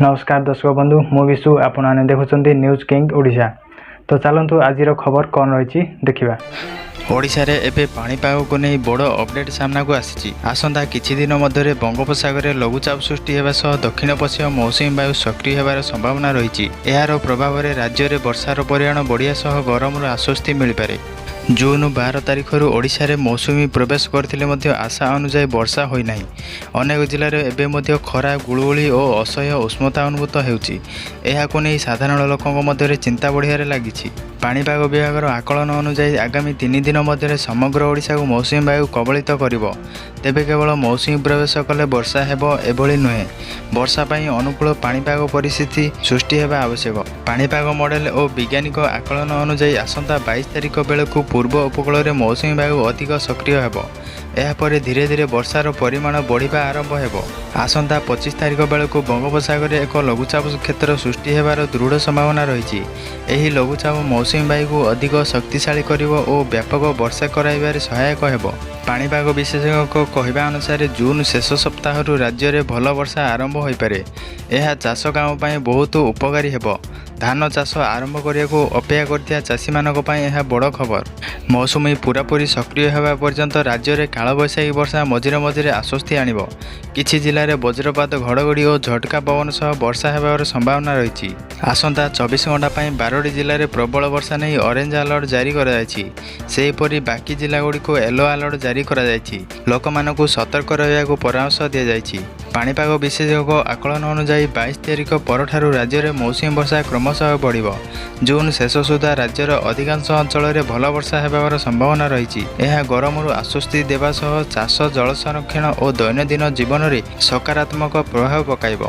नमस्कार दर्शक बंधु मु विशु आपण मैंने देखुं न्यूज किंग ओडिशा। तो चलतु आज खबर कौन रही देखा। ओडिशा रे एबे पाणीपाग को नहीं बड़ अपडेट सामना को आसी। आसंता किछि दिन मध्य बंगोपसागर में लघुचाप सृष्टि होगा सह दक्षिण पश्चिम मौसुमी वायु सक्रिय होबार संभावना रही। यार प्रभाव में राज्य में वर्षार परिमाण बढ़िया सह गरम आश्वस्ति मिल पारे। जून 12 तारिख ओडिशा रे मौसुमी प्रवेश करते आशा अनुजाई वर्षा होना। अनेक जिले में एवं खरा गुलगुली और असह्य उष्णता अनुभूत होने साधारण लोकों मध्य चिंता बढ़िया लगी। पाणीपाग विभाग आकलन अनुजाई आगामी 3 दिन मध्य समग्र ओडिशा को मौसुमी वायु कबलित करिवो। तेबे केवल मौसुमी प्रवेश कले वर्षा हेबो एभली नुहे। वर्षा पाई अनुकूल पाणीपाग परिस्थिति सृष्टि हेबा आवश्यक। पाणीपाग मॉडल और वैज्ञानिक आकलन अनुजाई आसंता 22 तारिख बेलू पूर्व उपकूल में मौसुमी वायु अधिक सक्रिय हेबो। यापर धीरे धीरे वर्षार परिमाण बढ़िया आरंभ हेबो। आसंता 25 तारिख बेलू बंगोपसागर एक लघुचाप क्षेत्र सृष्टि हेबार दृढ़ संभावना रही। एही लघुचाप मौसुमी वायु को अधिक शक्तिशाली करिवो और व्यापक वर्षा कराइबारे सहायक हेबो। पाणीपाग विशेषज्ञ कहवा अनुसार जून शेष सप्ताह राज्य में भल वर्षा आरंभ हो पारे। यह चाष काम बहुत उपकारी हेबो। धान चाष आरंभ करने को अपेक्षा करथिया चाषी मानक पई यह बड़ खबर। मौसुमी पूरापूरी सक्रिय होगा पर्यंत राज्य में कालबैशाखी वर्षा मझिरे मझिरे आश्वस्ति आनिब। किछि जिले में वज्रपात घड़घड़ी और झटका पवन सह वर्षा होबार संभावना रही। आसंता 24 घंटा 12टी जिले में प्रबल वर्षा नहीं ऑरेंज अलर्ट जारी कर बाकी जिलागुड़ी को येलो अलर्ट जारी कर लोक सतर्क रहा परामर्श दि जाइछि। पाणीपाग विशेषज्ञ आकलन अनुजाई 22 तारिख परठार राज्य में मौसुमी वर्षा क्रमशः बढ़िब। जून शेष सुधा राज्यर अधिकांश अंचल में भल वर्षा होबार संभावना रही। यह गरम आश्वस्ति देवा सह चाष जल संरक्षण और दैनंदिन जीवन में सकारात्मक प्रभाव पकाइब।